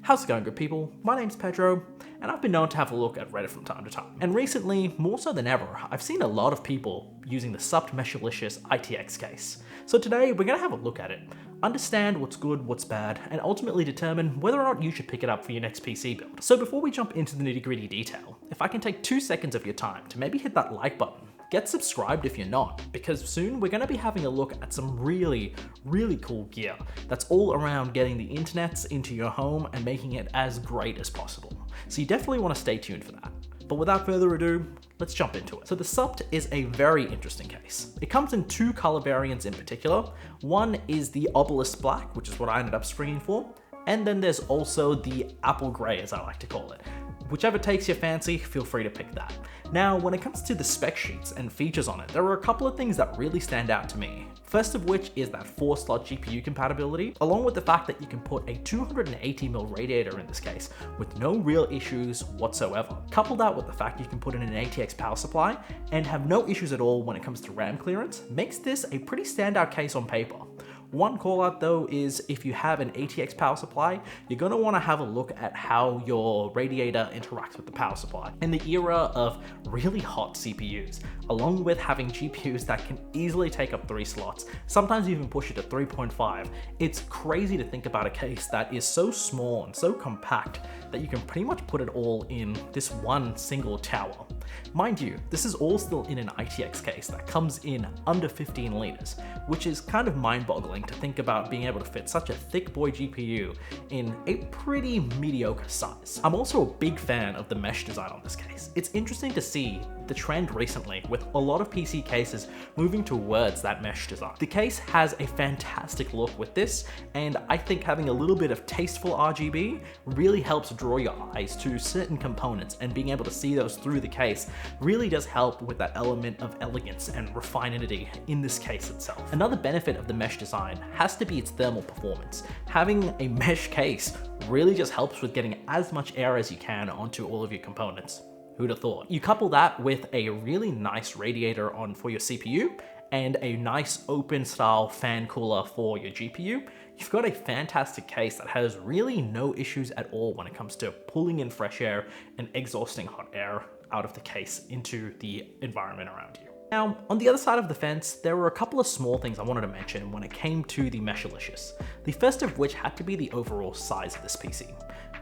How's it going, good people? My name's Pedro, and I've been known to have a look at Reddit from time to time. And recently, more so than ever, I've seen a lot of people using the SSUP Meshlicious ITX case. So today, we're gonna have a look at it, understand what's good, what's bad, and ultimately determine whether or not you should pick it up for your next PC build. So before we jump into the nitty-gritty detail, if I can take 2 seconds of your time to maybe hit that like button, get subscribed if you're not, because soon we're going to be having a look at some really cool gear that's all around getting the internets into your home and making it as great as possible. So you definitely want to stay tuned for that. But without further ado, let's jump into it. So the SSUP is a very interesting case. It comes in 2 color variants in particular. One is the Obelisk Black, which is what I ended up springing for, and then there's also the Apple Gray, as I like to call it. Whichever takes your fancy, feel free to pick that. Now, when it comes to the spec sheets and features on it, there are a couple of things that really stand out to me. First of which is that 4-slot GPU compatibility, along with the fact that you can put a 280mm radiator in this case with no real issues whatsoever. Couple that with the fact you can put in an ATX power supply and have no issues at all when it comes to RAM clearance, makes this a pretty standout case on paper. One call out though is if you have an ATX power supply, you're going to want to have a look at how your radiator interacts with the power supply. In the era of really hot CPUs, along with having GPUs that can easily take up 3 slots, sometimes even push it to 3.5, it's crazy to think about a case that is so small and so compact that you can pretty much put it all in this one single tower. Mind you, this is all still in an ITX case that comes in under 15 liters, which is kind of mind-boggling to think about being able to fit such a thick boy GPU in a pretty mediocre size. I'm also a big fan of the mesh design on this case. It's interesting to see the trend recently with a lot of PC cases moving towards that mesh design. The case has a fantastic look with this, and I think having a little bit of tasteful RGB really helps draw your eyes to certain components, and being able to see those through the case really does help with that element of elegance and refinement in this case itself. Another benefit of the mesh design has to be its thermal performance. Having a mesh case really just helps with getting as much air as you can onto all of your components. Who'd have thought? You couple that with a really nice radiator on for your CPU and a nice open style fan cooler for your GPU, you've got a fantastic case that has really no issues at all when it comes to pulling in fresh air and exhausting hot air out of the case into the environment around you. Now, on the other side of the fence, there were a couple of small things I wanted to mention when it came to the Meshlicious. The first of which had to be the overall size of this PC.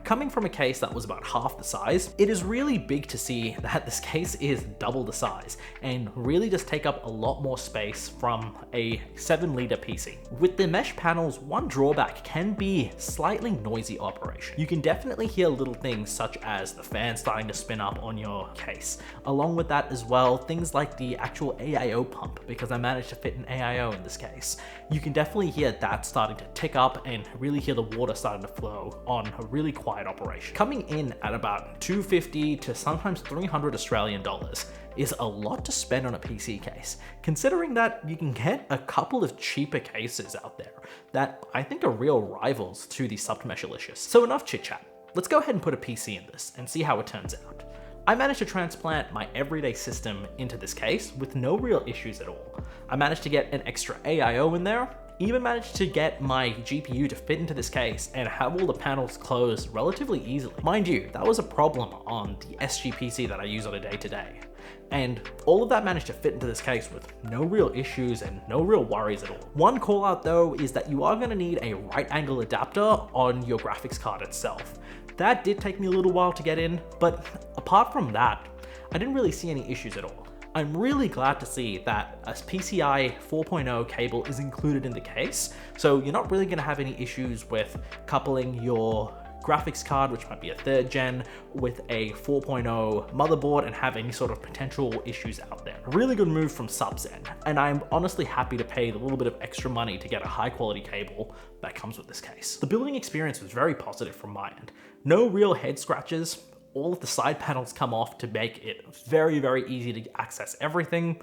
Coming from a case that was about half the size, it is really big to see that this case is double the size and really just take up a lot more space from a 7-liter PC. With the mesh panels, one drawback can be slightly noisy operation. You can definitely hear little things such as the fan starting to spin up on your case. Along with that as well, things like the actual AIO pump, because I managed to fit an AIO in this case. You can definitely hear that starting to tick up and really hear the water starting to flow on a really quiet operation. Coming in at about $250 to sometimes $300 Australian dollars is a lot to spend on a PC case, considering that you can get a couple of cheaper cases out there that I think are real rivals to the SSUP Meshlicious. So enough chit chat. Let's go ahead and put a PC in this and see how it turns out. I managed to transplant my everyday system into this case with no real issues at all. I managed to get an extra AIO in there, even managed to get my GPU to fit into this case and have all the panels close relatively easily. Mind you, that was a problem on the SGPC that I use on a day-to-day. And all of that managed to fit into this case with no real issues and no real worries at all. One call out though is that you are going to need a right angle adapter on your graphics card itself. That did take me a little while to get in, but apart from that, I didn't really see any issues at all. I'm really glad to see that a PCI 4.0 cable is included in the case, so you're not really going to have any issues with coupling your graphics card, which might be a 3rd gen, with a 4.0 motherboard and have any sort of potential issues out there. A really good move from SSUP's end, and I'm honestly happy to pay the little bit of extra money to get a high quality cable that comes with this case. The building experience was very positive from my end. No real head scratches. All of the side panels come off to make it very easy to access everything.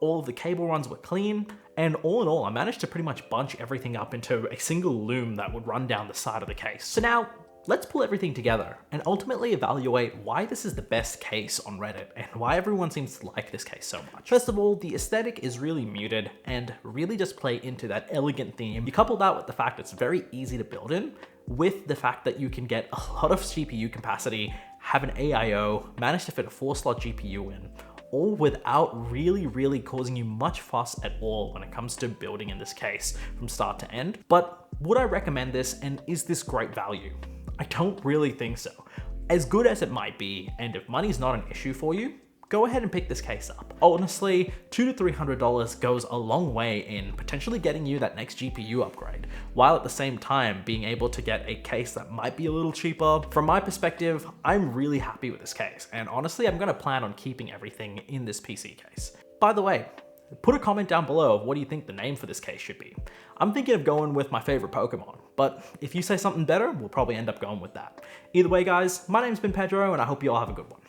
All of the cable runs were clean, and all in all, I managed to pretty much bunch everything up into a single loom that would run down the side of the case. So now, let's pull everything together and ultimately evaluate why this is the best case on Reddit and why everyone seems to like this case so much. First of all, the aesthetic is really muted and really just play into that elegant theme. You couple that with the fact it's very easy to build in, with the fact that you can get a lot of CPU capacity, have an AIO, manage to fit a 4-slot GPU in, all without really causing you much fuss at all when it comes to building in this case from start to end. But would I recommend this, and is this great value? I don't really think so. As good as it might be, and if money's not an issue for you, go ahead and pick this case up. Honestly, $200 to $300 goes a long way in potentially getting you that next GPU upgrade, while at the same time being able to get a case that might be a little cheaper. From my perspective, I'm really happy with this case, and honestly, I'm gonna plan on keeping everything in this PC case. By the way, put a comment down below of what do you think the name for this case should be. I'm thinking of going with my favorite Pokemon, but if you say something better, we'll probably end up going with that. Either way guys, my name's been Pedro, and I hope you all have a good one.